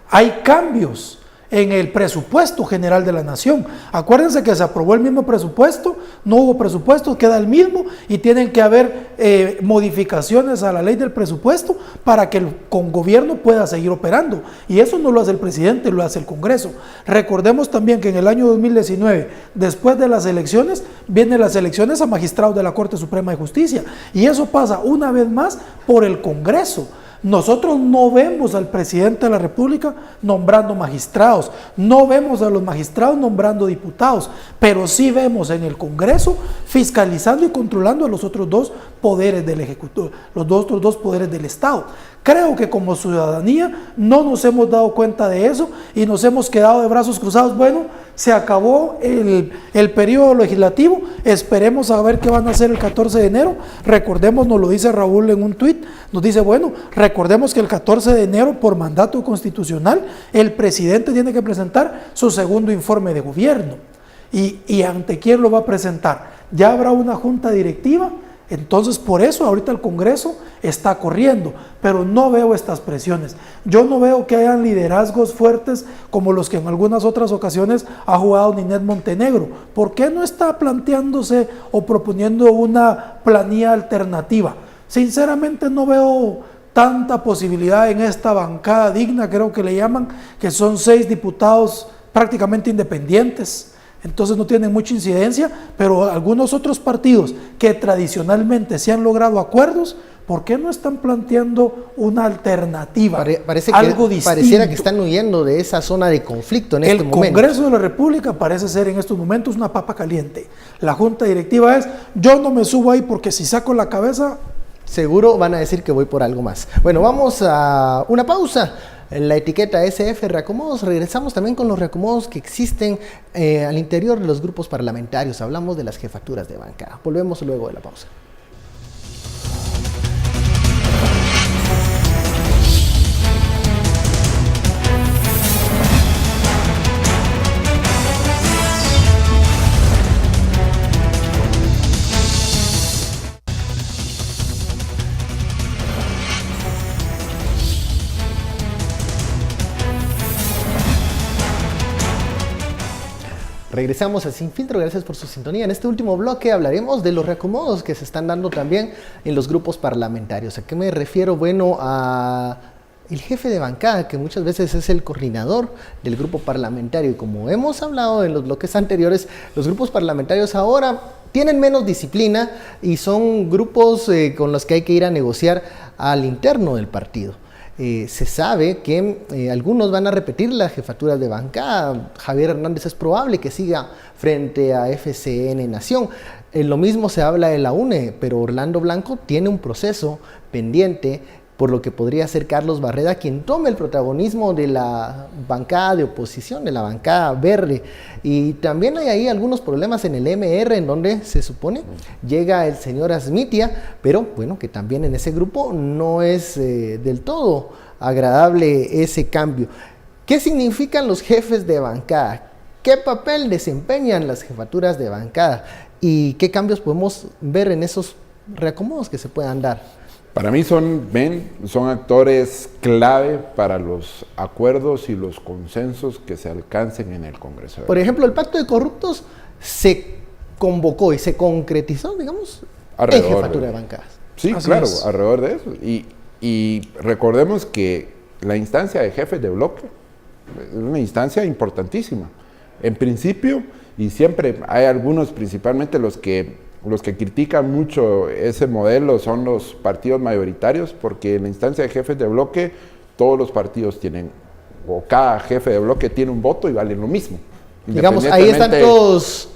hay cambios en el presupuesto general de la nación. Acuérdense que se aprobó el mismo presupuesto, no hubo presupuesto, queda el mismo y tienen que haber modificaciones a la ley del presupuesto para que el gobierno pueda seguir operando, y eso no lo hace el presidente, lo hace el Congreso. Recordemos también que en el año 2019, después de las elecciones, vienen las elecciones a magistrados de la Corte Suprema de Justicia, y eso pasa una vez más por el Congreso. Nosotros no vemos al presidente de la República nombrando magistrados, no vemos a los magistrados nombrando diputados, pero sí vemos en el Congreso fiscalizando y controlando a los otros dos poderes del Ejecutivo, los otros dos poderes del Estado. Creo que como ciudadanía no nos hemos dado cuenta de eso y nos hemos quedado de brazos cruzados. Bueno, se acabó el periodo legislativo, esperemos a ver qué van a hacer el 14 de enero. Recordemos, nos lo dice Raúl en un tuit, nos dice, bueno, recordemos que el 14 de enero, por mandato constitucional, el presidente tiene que presentar su segundo informe de gobierno. ¿Y ante quién lo va a presentar? Ya habrá una junta directiva. Entonces, por eso ahorita el Congreso está corriendo, pero no veo estas presiones. Yo no veo que hayan liderazgos fuertes como los que en algunas otras ocasiones ha jugado Ninette Montenegro. ¿Por qué no está planteándose o proponiendo una planilla alternativa? Sinceramente no veo tanta posibilidad en esta bancada digna, creo que le llaman, que son 6 diputados prácticamente independientes. Entonces no tienen mucha incidencia, pero algunos otros partidos que tradicionalmente se han logrado acuerdos, ¿por qué no están planteando una alternativa? Parece algo que, distinto. pareciera que están huyendo de esa zona de conflicto en este momento. El Congreso de la República parece ser en estos momentos una papa caliente. La junta directiva es, yo no me subo ahí porque si saco la cabeza... Seguro van a decir que voy por algo más. Bueno, vamos a una pausa. La etiqueta SF reacomodos, regresamos también con los reacomodos que existen al interior de los grupos parlamentarios. Hablamos de las jefaturas de bancada. Volvemos luego de la pausa. Regresamos a Sin Filtro, gracias por su sintonía. En este último bloque hablaremos de los reacomodos que se están dando también en los grupos parlamentarios. ¿A qué me refiero? Bueno, a el jefe de bancada, que muchas veces es el coordinador del grupo parlamentario. Y como hemos hablado en los bloques anteriores, los grupos parlamentarios ahora tienen menos disciplina y son grupos con los que hay que ir a negociar al interno del partido. Se sabe que algunos van a repetir las jefaturas de bancada. Javier Hernández es probable que siga frente a FCN Nación. Lo mismo se habla de la UNE, pero Orlando Blanco tiene un proceso pendiente, por lo que podría ser Carlos Barreda quien tome el protagonismo de la bancada de oposición, de la bancada verde. Y también hay ahí algunos problemas en el MR, en donde se supone llega el señor Asmitia, pero bueno, que también en ese grupo no es del todo agradable ese cambio. ¿Qué significan los jefes de bancada? ¿Qué papel desempeñan las jefaturas de bancada? ¿Y qué cambios podemos ver en esos reacomodos que se puedan dar? Para mí son actores clave para los acuerdos y los consensos que se alcancen en el Congreso. Por ejemplo, el pacto de corruptos se convocó y se concretizó, digamos, en jefatura de bancadas. Sí, Así claro, es. alrededor de eso. Y recordemos que la instancia de jefes de bloque es una instancia importantísima. En principio, y siempre hay algunos, principalmente los que critican mucho ese modelo son los partidos mayoritarios, porque en la instancia de jefes de bloque todos los partidos tienen, o cada jefe de bloque tiene un voto y valen lo mismo. Digamos, ahí están todos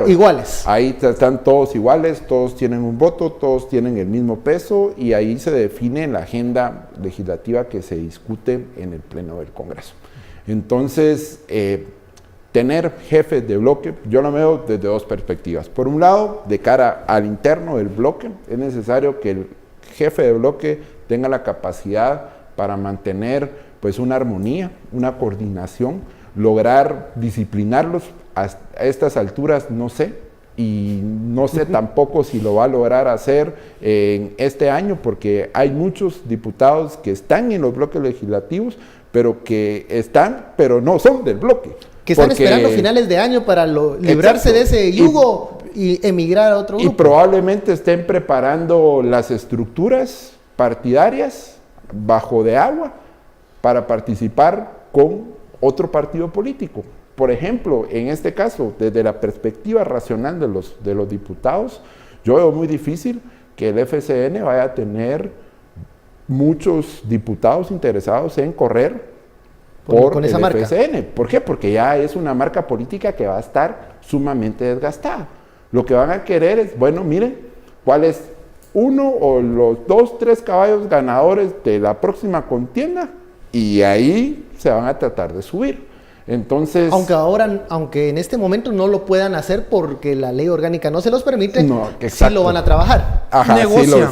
iguales. Ahí están todos iguales, todos tienen un voto, todos tienen el mismo peso y ahí se define la agenda legislativa que se discute en el Pleno del Congreso. Entonces, tener jefes de bloque, yo lo veo desde dos perspectivas. Por un lado, de cara al interno del bloque, es necesario que el jefe de bloque tenga la capacidad para mantener pues una armonía, una coordinación, lograr disciplinarlos. A estas alturas no sé, y no sé tampoco si lo va a lograr hacer en este año, porque hay muchos diputados que están en los bloques legislativos, pero pero no son del bloque. Que están esperando finales de año para librarse de ese yugo y emigrar a otro grupo. Y probablemente estén preparando las estructuras partidarias bajo de agua para participar con otro partido político. Por ejemplo, en este caso, desde la perspectiva racional de los diputados, yo veo muy difícil que el FCN vaya a tener muchos diputados interesados en correr por esa marca. FCN. ¿Por qué? Porque ya es una marca política que va a estar sumamente desgastada. Lo que van a querer es, bueno, miren, cuál es uno o los 2, 3 caballos ganadores de la próxima contienda y ahí se van a tratar de subir. Entonces, aunque en este momento no lo puedan hacer porque la ley orgánica no se los permite, no, sí lo van a trabajar. Ajá,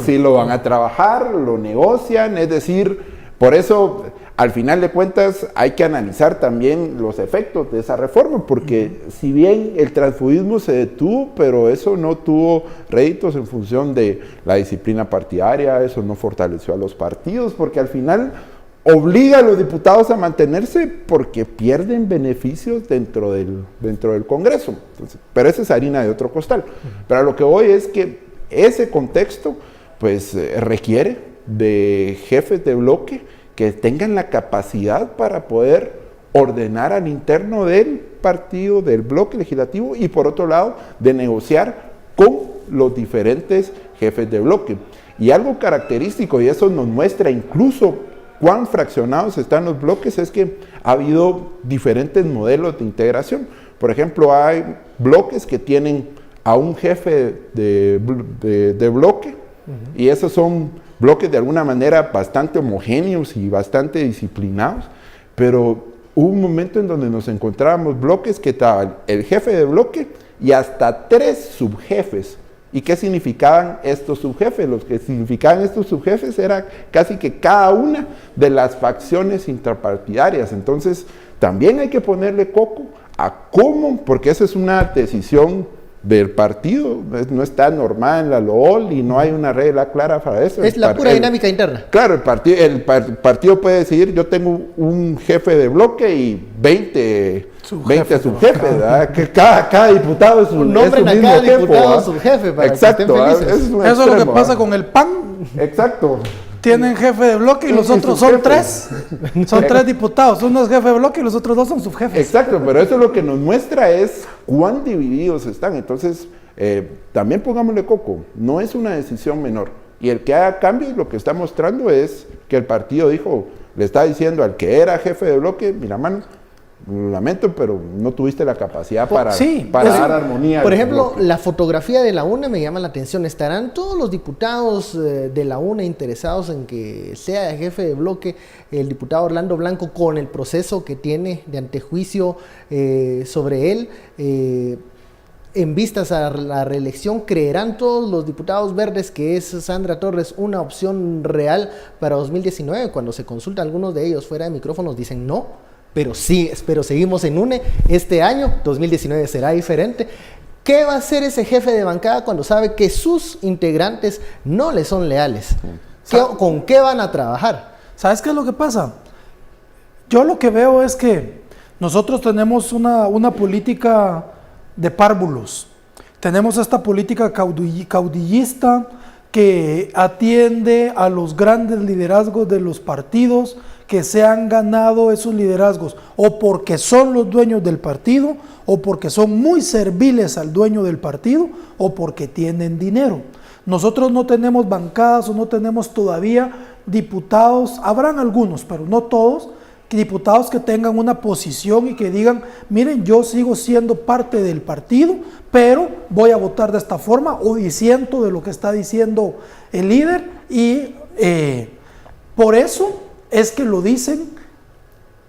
sí lo van a trabajar, lo negocian, es decir, por eso al final de cuentas hay que analizar también los efectos de esa reforma, porque si bien el transfugismo se detuvo, pero eso no tuvo réditos en función de la disciplina partidaria, eso no fortaleció a los partidos, porque al final obliga a los diputados a mantenerse porque pierden beneficios dentro del Congreso. Entonces, pero esa es harina de otro costal. Pero a lo que voy es que ese contexto pues requiere de jefes de bloque que tengan la capacidad para poder ordenar al interno del partido, del bloque legislativo, y por otro lado de negociar con los diferentes jefes de bloque. Y algo característico, y eso nos muestra incluso cuán fraccionados están los bloques, es que ha habido diferentes modelos de integración. Por ejemplo, hay bloques que tienen a un jefe de bloque, y esos son bloques de alguna manera bastante homogéneos y bastante disciplinados, pero hubo un momento en donde nos encontrábamos bloques que estaban el jefe de bloque y hasta 3 subjefes. ¿Y qué significaban estos subjefes? Los que significaban estos subjefes era casi que cada una de las facciones intrapartidarias. Entonces, también hay que ponerle coco a cómo, porque esa es una decisión del partido, no está normada en la LOL y no hay una regla clara para eso. Es la pura dinámica interna. Claro, el partido puede decidir, yo tengo un jefe de bloque y 20 subjefes, ¿verdad? Que cada diputado es un nombre mismo cada jefe, diputado subjefe para exacto, que estén felices. Eso es lo que pasa con el PAN. Exacto. Tienen jefe de bloque y los otros son 3. Son 3 diputados. Uno es jefe de bloque y los otros 2 son subjefes. Exacto, pero eso lo que nos muestra es cuán divididos están. Entonces, también pongámosle coco. No es una decisión menor. Y el que haga cambios, lo que está mostrando es que el partido le está diciendo al que era jefe de bloque, mira, mano, lo lamento, pero no tuviste la capacidad para dar armonía. Por ejemplo, la fotografía de la UNE me llama la atención. ¿Estarán todos los diputados de la UNE interesados en que sea jefe de bloque el diputado Orlando Blanco con el proceso que tiene de antejuicio sobre él? En vistas a la reelección, ¿creerán todos los diputados verdes que es Sandra Torres una opción real para 2019? Cuando se consulta a algunos de ellos fuera de micrófonos dicen no. Pero sí, pero seguimos en UNE. Este año, 2019, será diferente. ¿Qué va a hacer ese jefe de bancada cuando sabe que sus integrantes no le son leales? ¿Con qué van a trabajar? ¿Sabes qué es lo que pasa? Yo lo que veo es que nosotros tenemos una política de párvulos. Tenemos esta política caudillista que atiende a los grandes liderazgos de los partidos que se han ganado esos liderazgos o porque son los dueños del partido o porque son muy serviles al dueño del partido o porque tienen dinero. Nosotros no tenemos bancadas o no tenemos todavía diputados, habrán algunos, pero no todos, diputados que tengan una posición y que digan, miren, yo sigo siendo parte del partido, pero voy a votar de esta forma o disiento de lo que está diciendo el líder y por eso es que lo dicen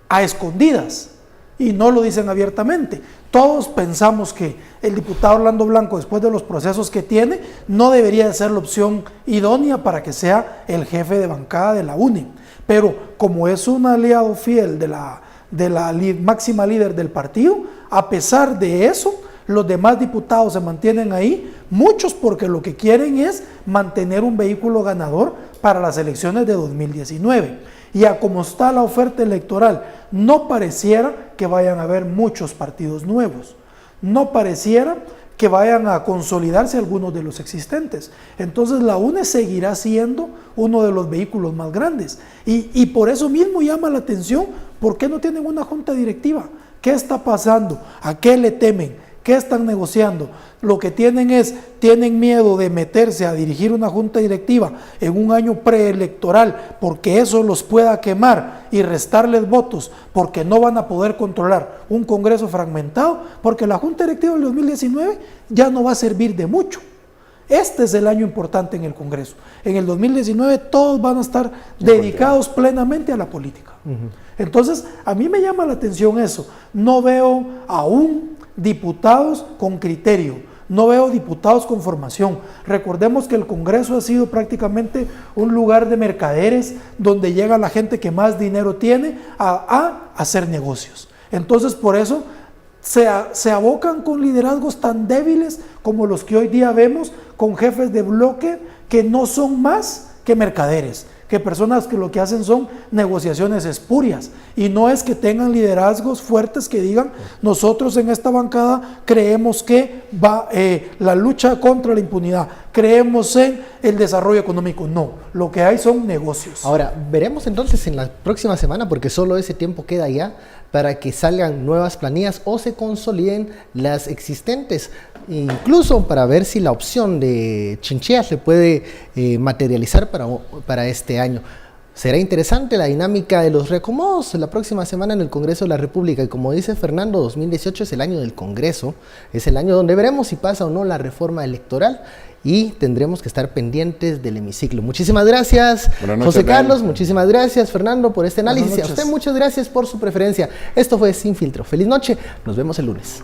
a escondidas y no lo dicen abiertamente. Todos pensamos que el diputado Orlando Blanco, después de los procesos que tiene, no debería de ser la opción idónea para que sea el jefe de bancada de la UNE. Pero como es un aliado fiel de la máxima líder del partido, a pesar de eso, los demás diputados se mantienen ahí, muchos porque lo que quieren es mantener un vehículo ganador para las elecciones de 2019. Y a como está la oferta electoral, no pareciera que vayan a haber muchos partidos nuevos, no pareciera que vayan a consolidarse algunos de los existentes. Entonces la UNE seguirá siendo uno de los vehículos más grandes y por eso mismo llama la atención por qué no tienen una junta directiva. ¿Qué está pasando? ¿A qué le temen? ¿Qué están negociando? Lo que tienen miedo de meterse a dirigir una junta directiva en un año preelectoral porque eso los pueda quemar y restarles votos porque no van a poder controlar un Congreso fragmentado, porque la junta directiva del 2019 ya no va a servir de mucho. Este es el año importante en el Congreso. En el 2019 todos van a estar dedicados plenamente a la política. Entonces, a mí me llama la atención eso. No veo aún diputados con criterio. No veo diputados con formación. Recordemos que el Congreso ha sido prácticamente un lugar de mercaderes donde llega la gente que más dinero tiene a hacer negocios. Entonces, por eso se abocan con liderazgos tan débiles como los que hoy día vemos, con jefes de bloque que no son más que mercaderes, que personas que lo que hacen son negociaciones espurias, y no es que tengan liderazgos fuertes que digan, nosotros en esta bancada creemos que va la lucha contra la impunidad, creemos en el desarrollo económico. No, lo que hay son negocios. Ahora, veremos entonces en la próxima semana, porque solo ese tiempo queda ya, para que salgan nuevas planillas o se consoliden las existentes, incluso para ver si la opción de Chinchilla se puede materializar para este año. Será interesante la dinámica de los reacomodos la próxima semana en el Congreso de la República, y como dice Fernando, 2018 es el año del Congreso, es el año donde veremos si pasa o no la reforma electoral, y tendremos que estar pendientes del hemiciclo. Muchísimas gracias, José Carlos, muchísimas gracias, Fernando, por este análisis. A usted muchas gracias por su preferencia. Esto fue Sin Filtro. Feliz noche, nos vemos el lunes.